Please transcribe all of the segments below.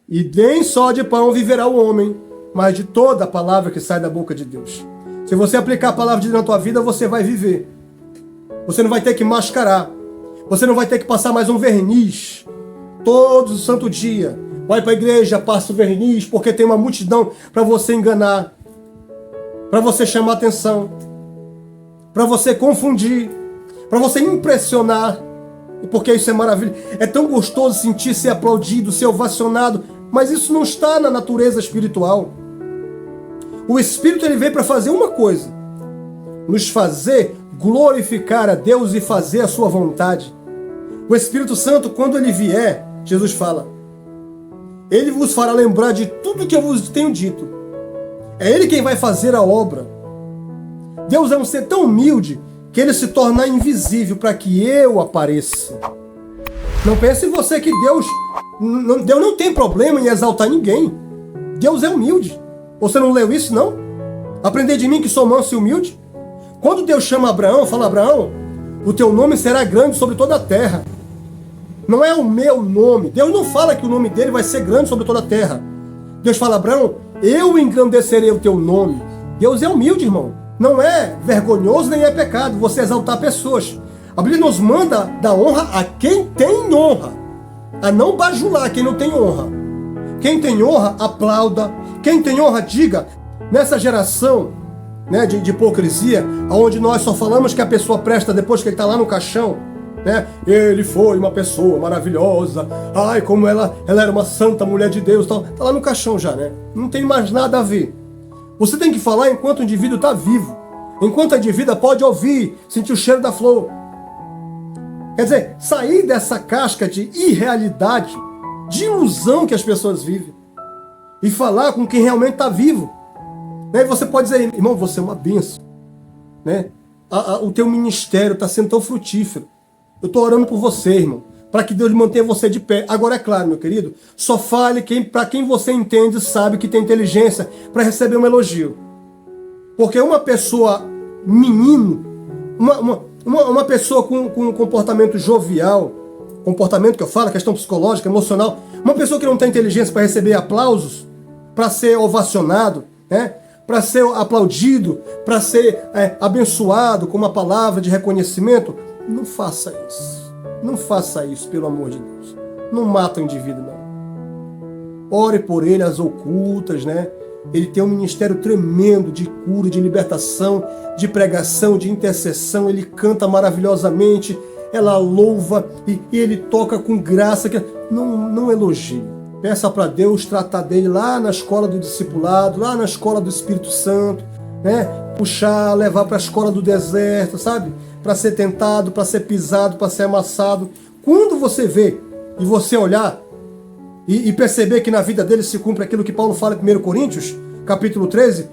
E nem só de pão viverá o homem, mas de toda a palavra que sai da boca de Deus. Se você aplicar a palavra de Deus na tua vida, você vai viver. Você não vai ter que mascarar. Você não vai ter que passar mais um verniz. Todo santo dia. Vai para a igreja, passa o verniz, porque tem uma multidão para você enganar. Para você chamar atenção. Para você confundir. Para você impressionar. Porque isso é maravilhoso. É tão gostoso sentir ser aplaudido, ser ovacionado. Mas isso não está na natureza espiritual. O Espírito ele veio para fazer uma coisa. Nos fazer glorificar a Deus e fazer a sua vontade. O Espírito Santo, quando ele vier, Jesus fala, ele vos fará lembrar de tudo que eu vos tenho dito. É ele quem vai fazer a obra. Deus é um ser tão humilde que ele se torna invisível para que eu apareça. Não pense em você que Deus não tem problema em exaltar ninguém. Deus é humilde. Você não leu isso, não? Aprender de mim que sou manso e humilde? Quando Deus chama Abraão, fala, Abraão, o teu nome será grande sobre toda a terra. Não é o meu nome. Deus não fala que o nome dele vai ser grande sobre toda a terra. Deus fala, Abraão, eu engrandecerei o teu nome. Deus é humilde, irmão. Não é vergonhoso nem é pecado você exaltar pessoas. A Bíblia nos manda dar honra a quem tem honra. A não bajular quem não tem honra. Quem tem honra, aplauda. Quem tem honra, diga. Nessa geração de hipocrisia, onde nós só falamos que a pessoa presta depois que ele está lá no caixão, ele foi uma pessoa maravilhosa, ai, como ela era uma santa mulher de Deus, está lá no caixão já, não tem mais nada a ver. Você tem que falar enquanto o indivíduo está vivo, enquanto a indivídua pode ouvir, sentir o cheiro da flor. Quer dizer, sair dessa casca de irrealidade, de ilusão que as pessoas vivem, e falar com quem realmente está vivo. E você pode dizer, irmão, você é uma bênção. O teu ministério está sendo tão frutífero. Eu estou orando por você, irmão, para que Deus mantenha você de pé. Agora, é claro, meu querido, só fale para quem você entende, sabe que tem inteligência para receber um elogio. Porque uma pessoa menino, uma pessoa com um comportamento jovial, comportamento que eu falo, questão psicológica, emocional, uma pessoa que não tem inteligência para receber aplausos, para ser ovacionado, para ser aplaudido, para ser abençoado com uma palavra de reconhecimento, não faça isso. Não faça isso, pelo amor de Deus. Não mata o indivíduo, não. Ore por ele, as ocultas, Ele tem um ministério tremendo de cura, de libertação, de pregação, de intercessão. Ele canta maravilhosamente, ela louva e ele toca com graça. Não elogie. Peça para Deus tratar dele lá na escola do discipulado, lá na escola do Espírito Santo, puxar, levar para a escola do deserto, sabe? Para ser tentado, para ser pisado, para ser amassado. Quando você vê e você olhar e perceber que na vida dele se cumpre aquilo que Paulo fala em 1 Coríntios, capítulo 13,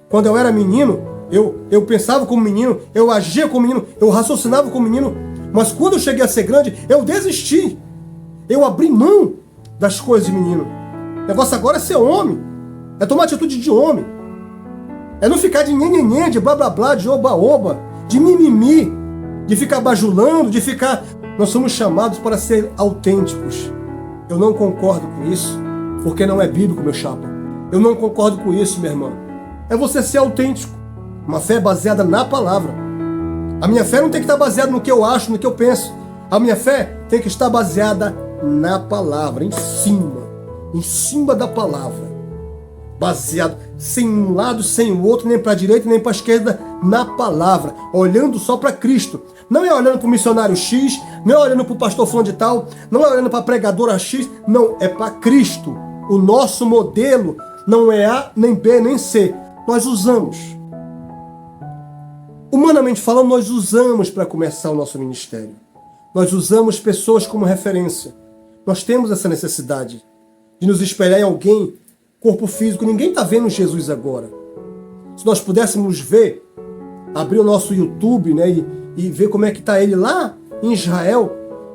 quando eu era menino, eu pensava como menino, eu agia como menino, eu raciocinava como menino, mas quando eu cheguei a ser grande, eu desisti. Eu abri mão das coisas de menino. O negócio agora é ser homem. É tomar atitude de homem. É não ficar de nhenhenhen, de blá blá blá, de oba oba, de mimimi, de ficar bajulando, de ficar... Nós somos chamados para ser autênticos. Eu não concordo com isso, porque não é bíblico, meu chapa. Eu não concordo com isso, minha irmã. É você ser autêntico. Uma fé baseada na palavra. A minha fé não tem que estar baseada no que eu acho, no que eu penso. A minha fé tem que estar baseada na palavra, em cima da palavra. Baseado, sem um lado, sem o outro, nem para a direita, nem para a esquerda, na palavra, olhando só para Cristo. Não é olhando para o missionário X, não é olhando para o pastor fulano de tal, não é olhando para a pregadora X, não, é para Cristo. O nosso modelo não é A, nem B, nem C. Nós usamos. Humanamente falando, nós usamos para começar o nosso ministério. Nós usamos pessoas como referência. Nós temos essa necessidade de nos espelhar em alguém, corpo físico. Ninguém está vendo Jesus agora. Se nós pudéssemos ver, abrir o nosso YouTube, e ver como é que está ele lá em Israel,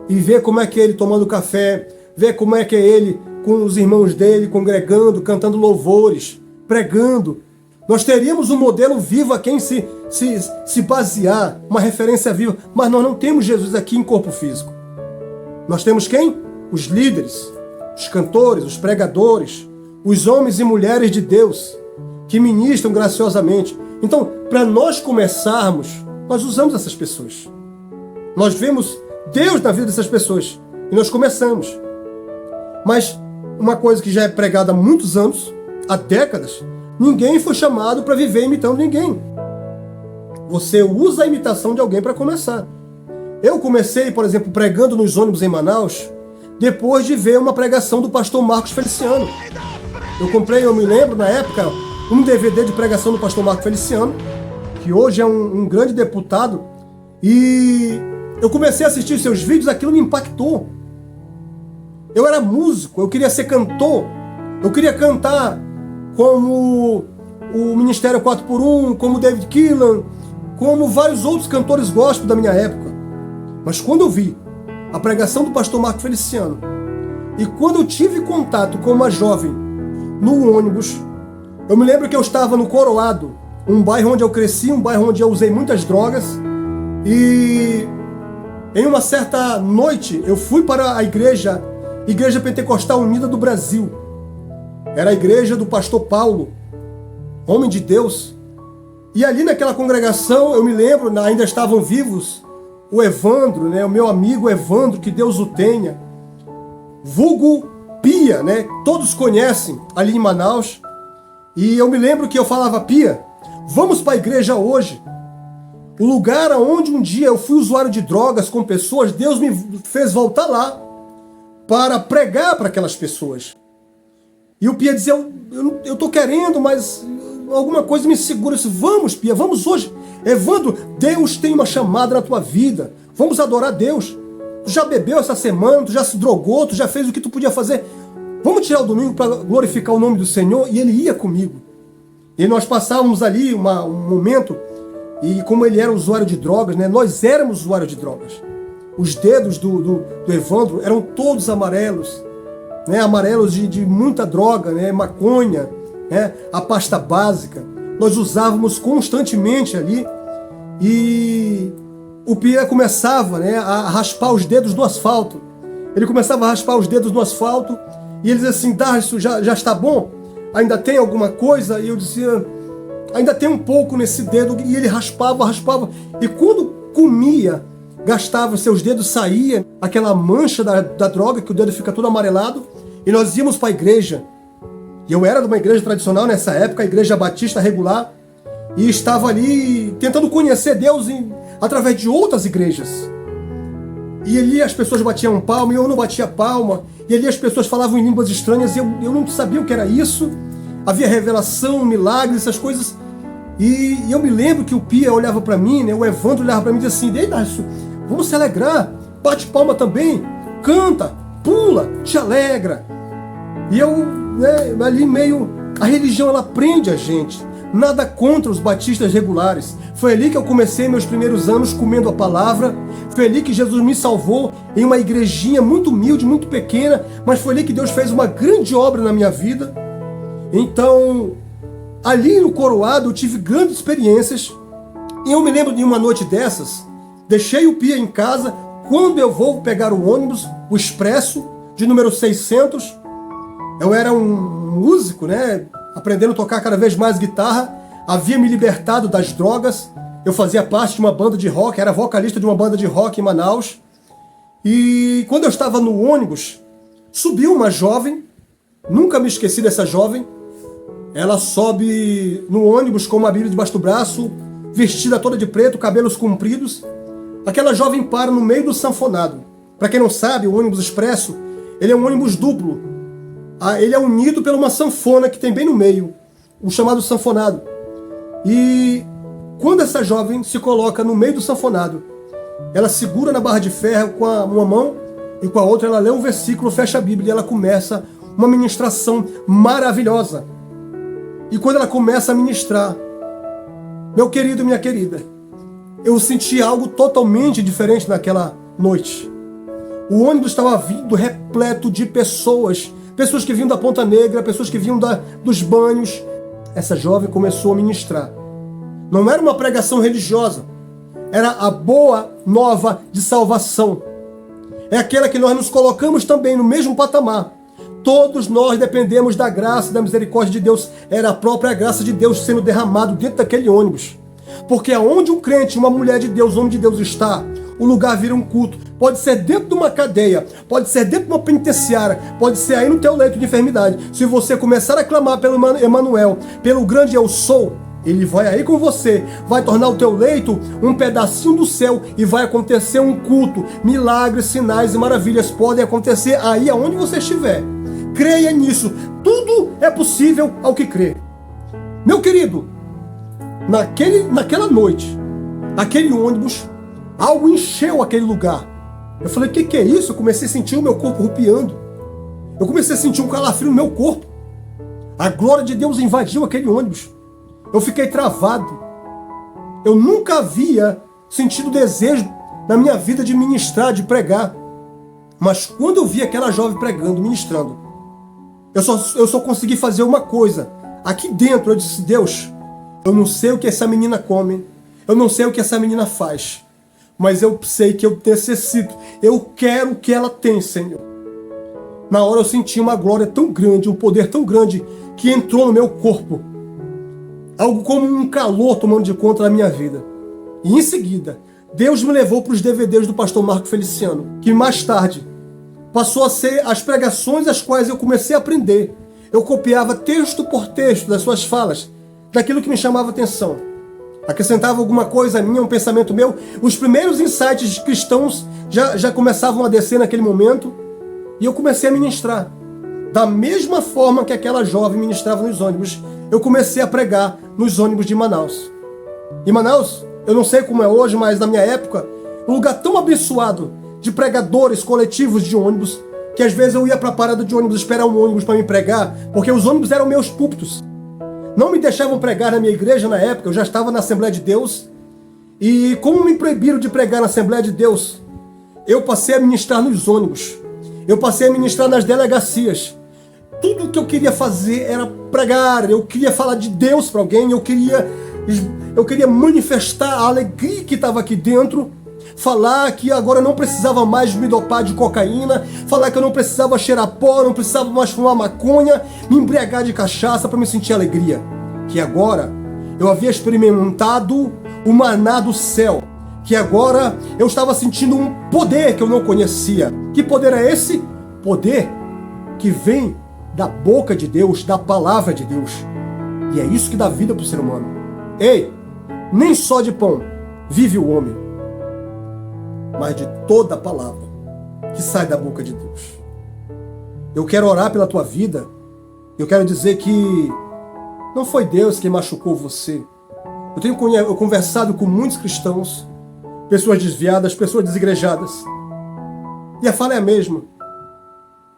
e ver como é que é ele tomando café, ver como é que é ele com os irmãos dele, congregando, cantando louvores, pregando. Nós teríamos um modelo vivo a quem se basear, uma referência viva, mas nós não temos Jesus aqui em corpo físico. Nós temos quem? Os líderes, os cantores, os pregadores, os homens e mulheres de Deus que ministram graciosamente. Então, para nós começarmos, nós usamos essas pessoas. Nós vemos Deus na vida dessas pessoas e nós começamos. Mas uma coisa que já é pregada há muitos anos, há décadas, ninguém foi chamado para viver imitando ninguém. Você usa a imitação de alguém para começar. Eu comecei, por exemplo, pregando nos ônibus em Manaus, depois de ver uma pregação do pastor Marcos Feliciano. Eu me lembro na época, um DVD de pregação do pastor Marcos Feliciano, que hoje é um grande deputado, e eu comecei a assistir seus vídeos, aquilo me impactou. Eu era músico, eu queria ser cantor, eu queria cantar como o Ministério 4x1, como David Keelan, como vários outros cantores gospel da minha época. Mas quando eu vi a pregação do pastor Marco Feliciano, e quando eu tive contato com uma jovem no ônibus, eu me lembro que eu estava no Coroado, um bairro onde eu cresci, um bairro onde eu usei muitas drogas, e em uma certa noite eu fui para a Igreja Pentecostal Unida do Brasil. Era a igreja do pastor Paulo, homem de Deus. E ali naquela congregação, eu me lembro, ainda estavam vivos o Evandro, né, o meu amigo Evandro, que Deus o tenha, vulgo Pia, né, todos conhecem ali em Manaus. E eu me lembro que eu falava: Pia, vamos para a igreja hoje. O lugar onde um dia eu fui usuário de drogas com pessoas, Deus me fez voltar lá para pregar para aquelas pessoas. E o Pia dizia: eu tô querendo, mas alguma coisa me segura. Eu disse: vamos, Pia, vamos hoje. Evandro, Deus tem uma chamada na tua vida. Vamos adorar Deus. Tu já bebeu essa semana, tu já se drogou, tu já fez o que tu podia fazer. Vamos tirar o domingo para glorificar o nome do Senhor. E ele ia comigo. E nós passávamos ali um momento, e como ele era usuário de drogas, né, nós éramos usuários de drogas. Os dedos do Evandro eram todos amarelos, né, amarelos de muita droga, né, maconha, né, a pasta básica. Nós usávamos constantemente ali, e o Pia começava, né, a raspar os dedos no asfalto. Ele começava a raspar os dedos no asfalto, e ele dizia assim: Darcio, já está bom? Ainda tem alguma coisa? E eu dizia: ainda tem um pouco nesse dedo. E ele raspava. E quando comia, gastava seus dedos, saía aquela mancha da droga, que o dedo fica todo amarelado. E nós íamos para a igreja. E eu era de uma igreja tradicional nessa época, a igreja batista regular, e estava ali tentando conhecer Deus através de outras igrejas. E ali as pessoas batiam palma e eu não batia palma. E ali as pessoas falavam em línguas estranhas e eu não sabia o que era isso. Havia revelação, milagres, essas coisas. E eu me lembro que o Pia olhava para mim, né, o Evandro olhava para mim e dizia assim: ei, Darcio, vamos se alegrar, bate palma também, canta, pula, te alegra. E eu, né, ali meio... A religião, ela prende a gente. Nada contra os batistas regulares. Foi ali que eu comecei meus primeiros anos comendo a palavra. Foi ali que Jesus me salvou em uma igrejinha muito humilde, muito pequena. Mas foi ali que Deus fez uma grande obra na minha vida. Então, ali no Coroado eu tive grandes experiências. E eu me lembro de uma noite dessas, deixei o Pia em casa. Quando eu vou pegar o ônibus, o expresso, de número 600, eu era um músico, né, aprendendo a tocar cada vez mais guitarra, havia me libertado das drogas, eu fazia parte de uma banda de rock, era vocalista de uma banda de rock em Manaus, e quando eu estava no ônibus, subiu uma jovem, nunca me esqueci dessa jovem, ela sobe no ônibus com uma Bíblia debaixo do braço, vestida toda de preto, cabelos compridos. Aquela jovem para no meio do sanfonado. Para quem não sabe, o ônibus expresso, ele é um ônibus duplo. Ele é unido por uma sanfona que tem bem no meio, o chamado sanfonado. E quando essa jovem se coloca no meio do sanfonado, ela segura na barra de ferro com uma mão e com a outra ela lê um versículo, fecha a Bíblia e ela começa uma ministração maravilhosa. E quando ela começa a ministrar, meu querido e minha querida, eu senti algo totalmente diferente naquela noite. O ônibus estava vindo repleto de pessoas que vinham da Ponta Negra, pessoas que vinham dos banhos. Essa jovem começou a ministrar. Não era uma pregação religiosa, era a boa nova de salvação. É aquela que nós nos colocamos também no mesmo patamar. Todos nós dependemos da graça e da misericórdia de Deus. Era a própria graça de Deus sendo derramado dentro daquele ônibus. Porque aonde um crente, uma mulher de Deus, um homem de Deus está, o lugar vira um culto. Pode ser dentro de uma cadeia, pode ser dentro de uma penitenciária, pode ser aí no teu leito de enfermidade. Se você começar a clamar pelo Emanuel, pelo grande eu sou, ele vai aí com você, vai tornar o teu leito um pedacinho do céu e vai acontecer um culto. Milagres, sinais e maravilhas podem acontecer aí aonde você estiver. Creia nisso. Tudo é possível ao que crê. Meu querido, naquela noite, aquele ônibus, algo encheu aquele lugar. Eu falei, o que é isso? Eu comecei a sentir o meu corpo rupiando. Eu comecei a sentir um calafrio no meu corpo. A glória de Deus invadiu aquele ônibus. Eu fiquei travado. Eu nunca havia sentido desejo na minha vida de ministrar, de pregar. Mas quando eu vi aquela jovem pregando, ministrando, eu só consegui fazer uma coisa. Aqui dentro eu disse, Deus, eu não sei o que essa menina come, eu não sei o que essa menina faz, mas eu sei que eu necessito, eu quero o que ela tem, Senhor. Na hora eu senti uma glória tão grande, um poder tão grande, que entrou no meu corpo. Algo como um calor tomando de conta da minha vida. E em seguida, Deus me levou para os DVDs do pastor Marco Feliciano, que mais tarde passou a ser as pregações as quais eu comecei a aprender. Eu copiava texto por texto das suas falas, daquilo que me chamava a atenção. Acrescentava alguma coisa minha, um pensamento meu. Os primeiros insights cristãos já começavam a descer naquele momento. E eu comecei a ministrar. Da mesma forma que aquela jovem ministrava nos ônibus, eu comecei a pregar nos ônibus de Manaus. Em Manaus, eu não sei como é hoje, mas na minha época, um lugar tão abençoado de pregadores coletivos de ônibus, que às vezes eu ia para a parada de ônibus esperar um ônibus para me pregar, porque os ônibus eram meus púlpitos. Não me deixavam pregar na minha igreja na época, eu já estava na Assembleia de Deus. E como me proibiram de pregar na Assembleia de Deus, eu passei a ministrar nos ônibus. Eu passei a ministrar nas delegacias. Tudo que eu queria fazer era pregar, eu queria falar de Deus para alguém, eu queria manifestar a alegria que estava aqui dentro, falar que agora eu não precisava mais me dopar de cocaína, falar que eu não precisava cheirar pó, não precisava mais fumar maconha, me embriagar de cachaça para me sentir alegria. Que agora eu havia experimentado o maná do céu, que agora eu estava sentindo um poder que eu não conhecia. Que poder é esse? Poder que vem da boca de Deus, da palavra de Deus. E é isso que dá vida para o ser humano. Ei, nem só de pão vive o homem, mas de toda a palavra que sai da boca de Deus. Eu quero orar pela tua vida. Eu quero dizer que não foi Deus quem machucou você. Eu tenho conversado com muitos cristãos, pessoas desviadas, pessoas desigrejadas. E a fala é a mesma.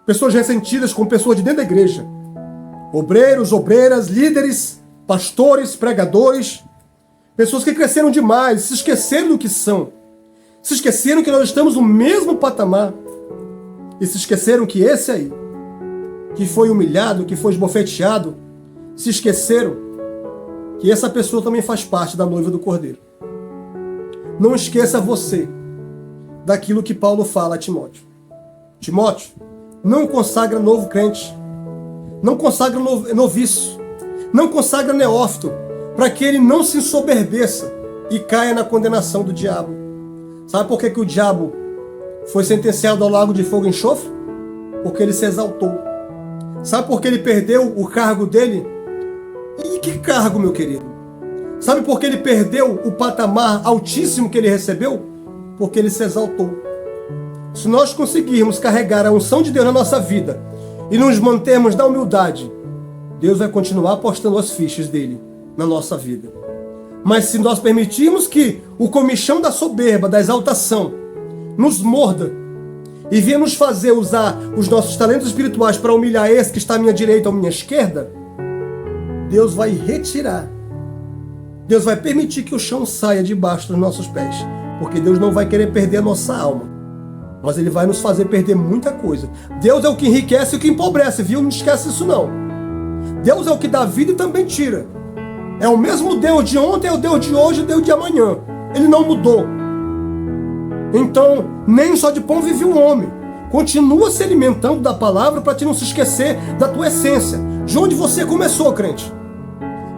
Pessoas ressentidas com pessoas de dentro da igreja. Obreiros, obreiras, líderes, pastores, pregadores. Pessoas que cresceram demais, se esqueceram do que são. Se esqueceram que nós estamos no mesmo patamar. E se esqueceram que esse aí, que foi humilhado, que foi esbofeteado, se esqueceram que essa pessoa também faz parte da noiva do Cordeiro. Não esqueça você daquilo que Paulo fala a Timóteo. Timóteo, não consagra novo crente, não consagra noviço, não consagra neófito, para que ele não se ensoberbeça e caia na condenação do diabo. Sabe por que o diabo foi sentenciado ao lago de fogo e enxofre? Porque ele se exaltou. Sabe por que ele perdeu o cargo dele? E que cargo, meu querido? Sabe por que ele perdeu o patamar altíssimo que ele recebeu? Porque ele se exaltou. Se nós conseguirmos carregar a unção de Deus na nossa vida e nos mantermos na humildade, Deus vai continuar apostando as fichas dele na nossa vida. Mas se nós permitirmos que o comichão da soberba, da exaltação, nos morda e venha nos fazer usar os nossos talentos espirituais para humilhar esse que está à minha direita ou à minha esquerda, Deus vai retirar. Deus vai permitir que o chão saia debaixo dos nossos pés. Porque Deus não vai querer perder a nossa alma, mas Ele vai nos fazer perder muita coisa. Deus é o que enriquece e o que empobrece, viu? Não esquece isso não. Deus é o que dá vida e também tira. É o mesmo Deus de ontem, é o Deus de hoje, é o Deus de amanhã. Ele não mudou. Então, nem só de pão vive o homem. Continua se alimentando da palavra para te não se esquecer da tua essência. De onde você começou, crente.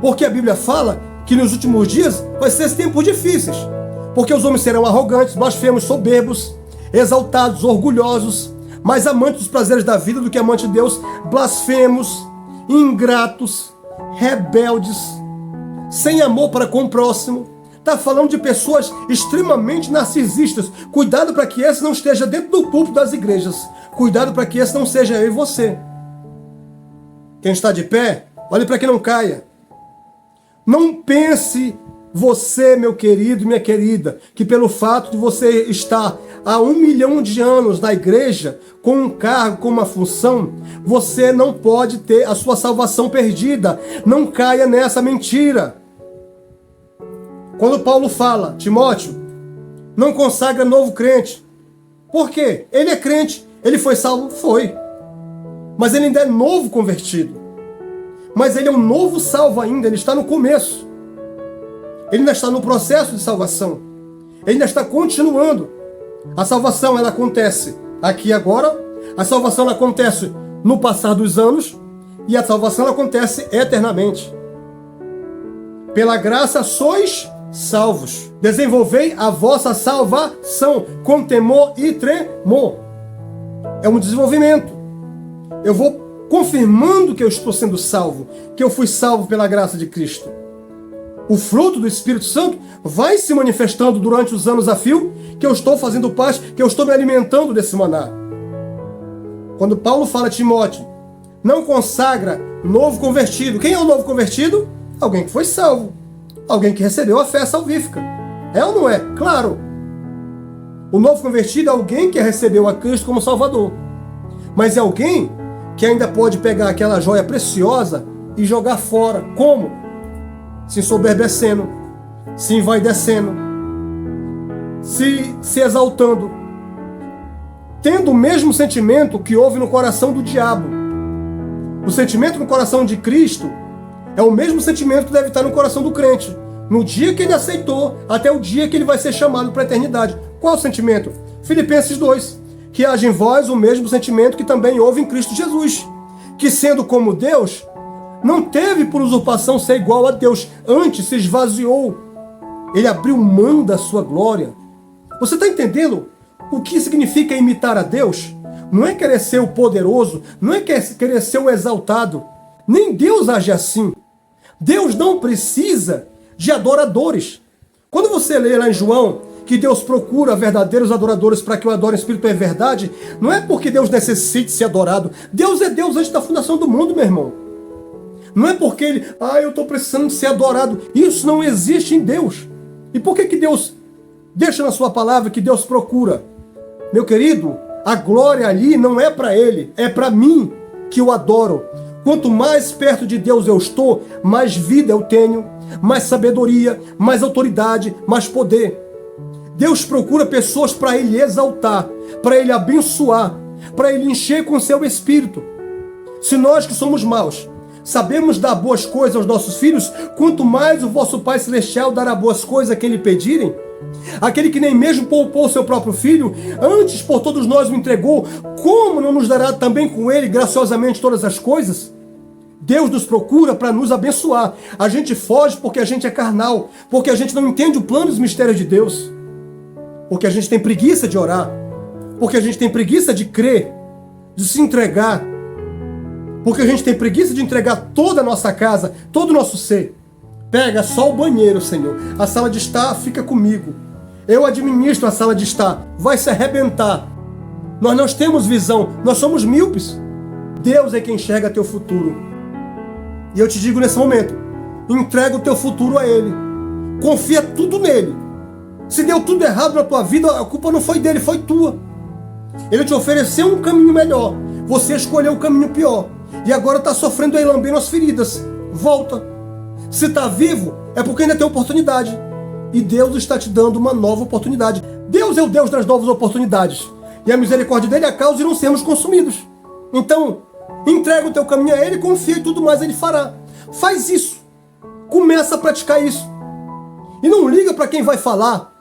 Porque a Bíblia fala que nos últimos dias vai ser tempos difíceis. Porque os homens serão arrogantes, blasfemos, soberbos, exaltados, orgulhosos, mais amantes dos prazeres da vida do que amantes de Deus, blasfemos, ingratos, rebeldes, sem amor para com o próximo. Está falando de pessoas extremamente narcisistas. Cuidado para que esse não esteja dentro do púlpito das igrejas. Cuidado para que esse não seja eu e você. Quem está de pé, olhe para que não caia. Não pense você, meu querido e minha querida, que pelo fato de você estar há 1 milhão de anos na igreja, com um cargo, com uma função, você não pode ter a sua salvação perdida. Não caia nessa mentira. Quando Paulo fala, Timóteo, não consagra novo crente. Por quê? Ele é crente. Ele foi salvo? Foi. Mas ele ainda é novo convertido. Mas ele é um novo salvo ainda, ele está no começo. Ele ainda está no processo de salvação. Ele ainda está continuando. A salvação, ela acontece aqui e agora. A salvação, ela acontece no passar dos anos. E a salvação, ela acontece eternamente. Pela graça sois salvos. Desenvolvei a vossa salvação com temor e tremor. É um desenvolvimento. Eu vou confirmando que eu estou sendo salvo, que eu fui salvo pela graça de Cristo. O fruto do Espírito Santo vai se manifestando durante os anos a fio, que eu estou fazendo parte, que eu estou me alimentando desse maná. Quando Paulo fala a Timóteo, não consagra novo convertido. Quem é o novo convertido? Alguém que foi salvo. Alguém que recebeu a fé salvífica. É ou não é? Claro. O novo convertido é alguém que recebeu a Cristo como Salvador. Mas é alguém que ainda pode pegar aquela joia preciosa e jogar fora. Como? Se ensoberbecendo, se envaidecendo, se exaltando, tendo o mesmo sentimento que houve no coração do diabo. O sentimento no coração de Cristo é o mesmo sentimento que deve estar no coração do crente, no dia que ele aceitou, até o dia que ele vai ser chamado para a eternidade. Qual o sentimento? Filipenses 2. Que haja em vós o mesmo sentimento que também houve em Cristo Jesus, que sendo como Deus, não teve por usurpação ser igual a Deus, antes se esvaziou. Ele abriu mão da sua glória. Você está entendendo o que significa imitar a Deus? Não é querer ser o poderoso, não é querer ser o exaltado. Nem Deus age assim. Deus não precisa de adoradores. Quando você lê lá em João, que Deus procura verdadeiros adoradores para que o adorem em espírito e em verdade, não é porque Deus necessite ser adorado. Deus é Deus antes da fundação do mundo, meu irmão. Não é porque ele, eu estou precisando de ser adorado. Isso não existe em Deus. E por que Deus deixa na sua palavra que Deus procura? Meu querido, a glória ali não é para ele, é para mim que eu adoro. Quanto mais perto de Deus eu estou, mais vida eu tenho, mais sabedoria, mais autoridade, mais poder. Deus procura pessoas para Ele exaltar, para Ele abençoar, para Ele encher com o seu Espírito. Se nós que somos maus sabemos dar boas coisas aos nossos filhos, quanto mais o vosso Pai Celestial dará boas coisas a quem lhe pedirem. Aquele que nem mesmo poupou o seu próprio filho, antes por todos nós o entregou, como não nos dará também com Ele graciosamente todas as coisas? Deus nos procura para nos abençoar. A gente foge porque a gente é carnal, porque a gente não entende o plano e os mistérios de Deus. Porque a gente tem preguiça de orar. Porque a gente tem preguiça de crer, de se entregar. Porque a gente tem preguiça de entregar toda a nossa casa, todo o nosso ser. Pega só o banheiro, Senhor. A sala de estar fica comigo. Eu administro a sala de estar. Vai se arrebentar. Nós não temos visão. Nós somos míopes. Deus é quem enxerga teu futuro. E eu te digo nesse momento, entrega o teu futuro a Ele. Confia tudo nele. Se deu tudo errado na tua vida, a culpa não foi dele, foi tua. Ele te ofereceu um caminho melhor. Você escolheu o caminho pior. E agora está sofrendo aí, lambendo as feridas. Volta. Se está vivo, é porque ainda tem oportunidade. E Deus está te dando uma nova oportunidade. Deus é o Deus das novas oportunidades. E a misericórdia dele é a causa de não sermos consumidos. Então, entrega o teu caminho a Ele, confia e tudo mais Ele fará. Faz isso. Começa a praticar isso. E não liga para quem vai falar.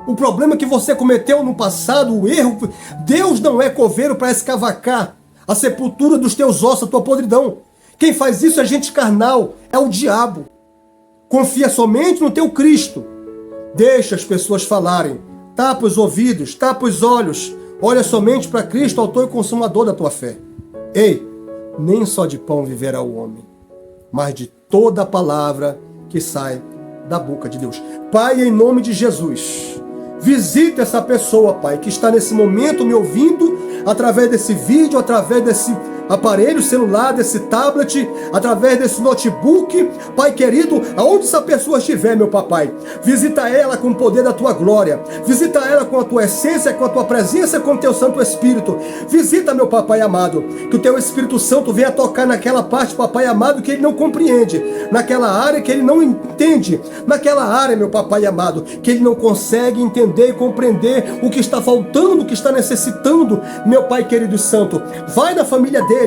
o problema que você cometeu no passado, o erro. Deus não é coveiro para escavacar a sepultura dos teus ossos, a tua podridão. Quem faz isso é gente carnal, é o diabo. Confia somente no teu Cristo. Deixa as pessoas falarem. Tapa os ouvidos, tapa os olhos. Olha somente para Cristo, autor e consumador da tua fé. Ei, nem só de pão viverá o homem, mas de toda a palavra que sai da boca de Deus. Pai, em nome de Jesus, visita essa pessoa, Pai, que está nesse momento me ouvindo, através desse vídeo, através desse aparelho celular, desse tablet, através desse notebook. Pai querido, aonde essa pessoa estiver, meu papai, visita ela com o poder da tua glória, visita ela com a tua essência, com a tua presença, com o teu Santo Espírito. Visita, meu papai amado, que o teu Espírito Santo venha tocar naquela parte, papai amado, que ele não compreende, naquela área que ele não entende, naquela área, meu papai amado, que ele não consegue entender e compreender o que está faltando, o que está necessitando. Meu Pai querido e santo, vai na família dele,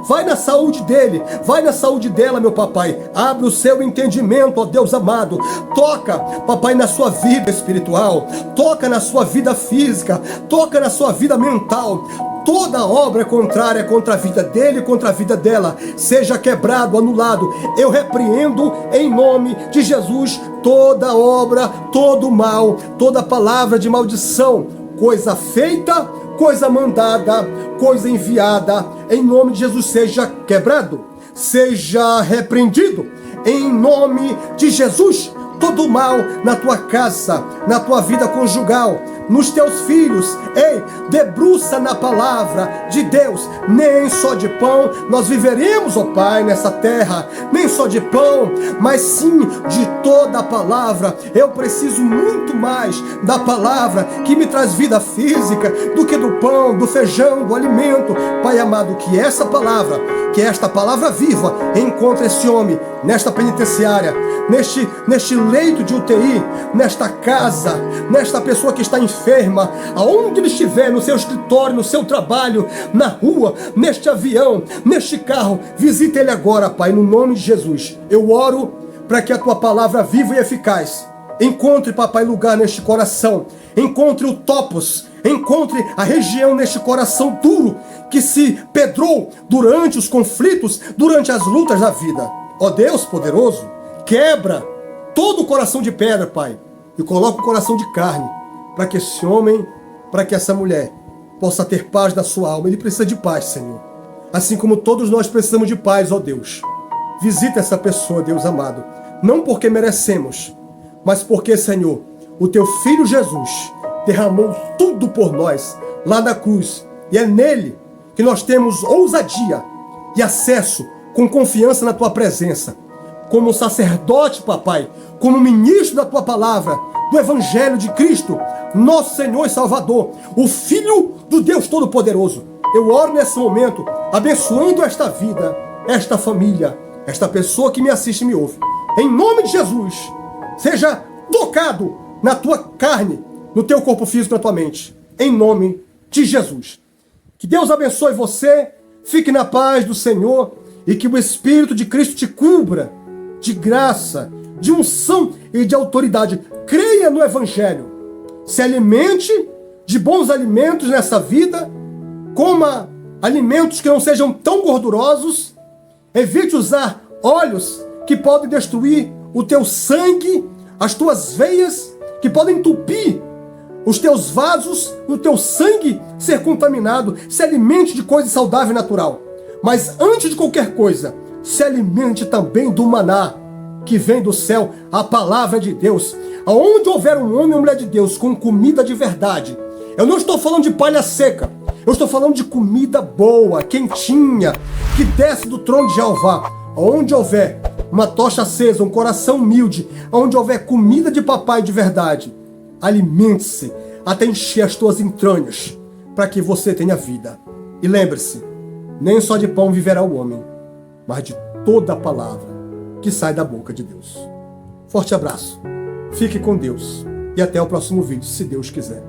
vai na saúde dele, vai na saúde dela, meu papai. Abre o seu entendimento, ó Deus amado. Toca, papai, na sua vida espiritual, toca na sua vida física, toca na sua vida mental. Toda obra contrária contra a vida dele e contra a vida dela seja quebrado, anulado. Eu repreendo em nome de Jesus toda obra, todo mal, toda palavra de maldição, coisa feita, coisa mandada, coisa enviada, em nome de Jesus seja quebrado, seja repreendido, em nome de Jesus. Todo mal na tua casa, na tua vida conjugal, nos teus filhos. Ei, debruça na palavra de Deus. Nem só de pão nós viveremos, ó Pai, nessa terra. Nem só de pão, mas sim de toda a palavra. Eu preciso muito mais da palavra que me traz vida física do que do pão, do feijão, do alimento. Pai amado, que essa palavra, que esta palavra viva encontre esse homem nesta penitenciária, neste leito de UTI, nesta casa, nesta pessoa que está enferma, aonde ele estiver, no seu escritório, no seu trabalho, na rua, neste avião, neste carro. Visita ele agora, Pai, no nome de Jesus. Eu oro para que a tua palavra viva e eficaz encontre, papai, lugar neste coração. Encontre o topos, encontre a região neste coração duro que se pedrou durante os conflitos, durante as lutas da vida. Ó Deus poderoso, quebra todo o coração de pedra, Pai, e coloca o coração de carne, para que esse homem, para que essa mulher possa ter paz na sua alma. Ele precisa de paz, Senhor. Assim como todos nós precisamos de paz, ó Deus. Visita essa pessoa, Deus amado. Não porque merecemos, mas porque, Senhor, o teu Filho Jesus derramou tudo por nós lá na cruz. E é nele que nós temos ousadia e acesso com confiança na tua presença. Como sacerdote, papai, como ministro da tua palavra, do Evangelho de Cristo, nosso Senhor e Salvador, o Filho do Deus Todo-Poderoso. Eu oro nesse momento, abençoando esta vida, esta família, esta pessoa que me assiste e me ouve. Em nome de Jesus, seja tocado na tua carne, no teu corpo físico, na tua mente. Em nome de Jesus. Que Deus abençoe você, fique na paz do Senhor e que o Espírito de Cristo te cubra de graça, de unção e de autoridade. Creia no Evangelho. Se alimente de bons alimentos nessa vida. Coma alimentos que não sejam tão gordurosos. Evite usar óleos que podem destruir o teu sangue, as tuas veias, que podem entupir os teus vasos, o teu sangue ser contaminado. Se alimente de coisa saudável e natural. Mas antes de qualquer coisa, se alimente também do maná que vem do céu, a palavra de Deus. Aonde houver um homem ou mulher de Deus com comida de verdade, eu não estou falando de palha seca, eu estou falando de comida boa, quentinha, que desce do trono de Jeová. Aonde houver uma tocha acesa, um coração humilde, aonde houver comida de papai de verdade, alimente-se até encher as tuas entranhas, para que você tenha vida. E lembre-se, nem só de pão viverá o homem, mas de toda a palavra que sai da boca de Deus. Forte abraço, fique com Deus e até o próximo vídeo, se Deus quiser.